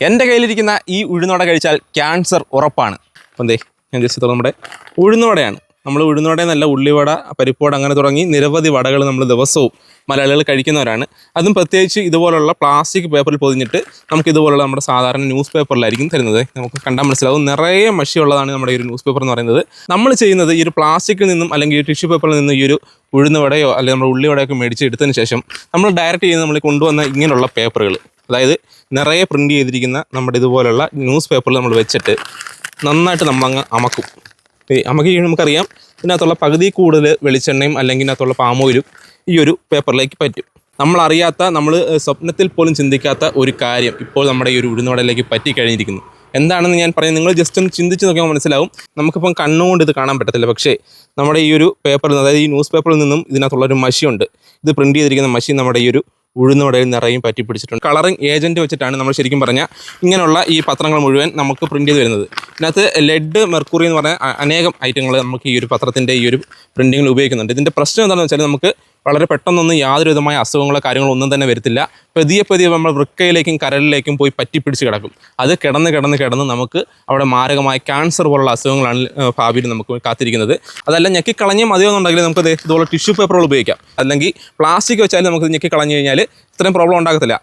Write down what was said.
എൻ്റെ കയ്യിലിരിക്കുന്ന ഈ ഉഴുന്നുവട കഴിച്ചാൽ ക്യാൻസർ ഉറപ്പാണ്. അപ്പം എന്തേ ഞാൻ ജസ്റ്റ് നമ്മുടെ ഉഴുന്നുവടയാണ്. നമ്മൾ ഉഴുന്നുവട എന്നല്ല, ഉള്ളിവട, പരിപ്പുവട അങ്ങനെ തുടങ്ങി നിരവധി വടകൾ നമ്മൾ ദിവസവും മലയാളികൾ കഴിക്കുന്നവരാണ്. അതും പ്രത്യേകിച്ച് ഇതുപോലുള്ള പ്ലാസ്റ്റിക് പേപ്പറിൽ പൊതിഞ്ഞിട്ട് നമുക്ക് ഇതുപോലുള്ള നമ്മുടെ സാധാരണ ന്യൂസ് പേപ്പറിലായിരിക്കും തരുന്നത്. നമുക്ക് കണ്ടാൽ മനസ്സിലാവും, നിറയെ മഷിയുള്ളതാണ് നമ്മുടെ ഈ ഒരു ന്യൂസ് പേപ്പർ എന്ന് പറയുന്നത്. നമ്മൾ ചെയ്യുന്നത് ഈ ഒരു പ്ലാസ്റ്റിക്കിൽ നിന്നും അല്ലെങ്കിൽ ഈ ടിഷ്യൂ പേപ്പറിൽ നിന്നും ഈ ഒരു ഉഴുന്നുവടയോ അല്ലെങ്കിൽ നമ്മുടെ ഉള്ളിവടയൊക്കെ മേടിച്ച് എടുത്തതിന് ശേഷം നമ്മൾ ഡയറക്റ്റ് ചെയ്യുന്നത് നമ്മൾ കൊണ്ടുവന്ന ഇങ്ങനെയുള്ള പേപ്പറുകൾ, അതായത് നിറയെ പ്രിൻറ്റ് ചെയ്തിരിക്കുന്ന നമ്മുടെ ഇതുപോലുള്ള ന്യൂസ് പേപ്പറിൽ നമ്മൾ വെച്ചിട്ട് നന്നായിട്ട് നമ്മങ്ങ് അമക്കും. അമക്കി നമുക്കറിയാം ഇതിനകത്തുള്ള പകുതി കൂടുതൽ വെളിച്ചെണ്ണയും അല്ലെങ്കിൽ ഇതിനകത്തുള്ള പാമോയിലും ഈ ഒരു പേപ്പറിലേക്ക് പറ്റും. നമ്മളറിയാത്ത, നമ്മൾ സ്വപ്നത്തിൽ പോലും ചിന്തിക്കാത്ത ഒരു കാര്യം ഇപ്പോൾ നമ്മുടെ ഈ ഒരു ഉഴുന്നുവടയിലേക്ക് പറ്റിക്കഴിഞ്ഞിരിക്കുന്നു. എന്താണെന്ന് ഞാൻ പറയുന്നത് നിങ്ങൾ ജസ്റ്റ് ഒന്ന് ചിന്തിച്ച് നോക്കിയാൽ മനസ്സിലാവും. നമുക്കിപ്പം കണ്ണുകൊണ്ട് ഇത് കാണാൻ പറ്റത്തില്ല, പക്ഷേ നമ്മുടെ ഈ ഒരു പേപ്പറിൽ നിന്ന്, അതായത് ഈ ന്യൂസ് പേപ്പറിൽ നിന്നും ഇതിനകത്തുള്ളൊരു മഷിയുണ്ട്. ഇത് പ്രിൻറ്റ് ചെയ്തിരിക്കുന്ന മഷി നമ്മുടെ ഈ ഒരു ഉഴുന്നുവടയിൽ നിറയും പറ്റി പിടിച്ചിട്ടുണ്ട്. കളറിങ് ഏജൻറ്റ് വെച്ചിട്ടാണ് നമ്മൾ ശരിക്കും പറഞ്ഞാൽ ഇങ്ങനെയുള്ള ഈ പത്രങ്ങൾ മുഴുവൻ നമുക്ക് പ്രിൻറ്റ് ചെയ്ത് വരുന്നത്. ഇതിനകത്ത് ലെഡ്, മെർക്കുറി എന്ന് പറഞ്ഞ അനേകം ഐറ്റങ്ങൾ നമുക്ക് ഈ ഒരു പത്രത്തിൻ്റെ ഈ ഒരു പ്രിൻറ്റിങ്ങിൽ ഉപയോഗിക്കുന്നുണ്ട്. ഇതിൻ്റെ പ്രശ്നം എന്താണെന്ന് വെച്ചാൽ നമുക്ക് വളരെ പെട്ടെന്നൊന്നും യാതൊരു വിധമായ അസുഖങ്ങളോ കാര്യങ്ങളോ ഒന്നും തന്നെ വരത്തില്ല. പതിയെ നമ്മൾ വൃക്കയിലേക്കും കരളിലേക്കും പോയി പറ്റിപ്പിടിച്ച് കിടക്കും. അത് കിടന്ന് നമുക്ക് അവിടെ മാരകമായ ക്യാൻസർ പോലുള്ള അസുഖങ്ങളാണ് ഭാവിയിൽ നമുക്ക് കാത്തിരിക്കുന്നത്. അതല്ല ഞെക്കിക്കളഞ്ഞ് മതിയെന്നുണ്ടെങ്കിൽ നമുക്ക് ഇതുപോലെ ടിഷ്യൂ പേപ്പറുകൾ ഉപയോഗിക്കാം. അല്ലെങ്കിൽ പ്ലാസ്റ്റിക് വെച്ചാൽ നമുക്ക് ഞെക്കിക്കളഞ്ഞ് കഴിഞ്ഞാൽ ഇത്രയും പ്രോബ്ലം ഉണ്ടാകത്തില്ല.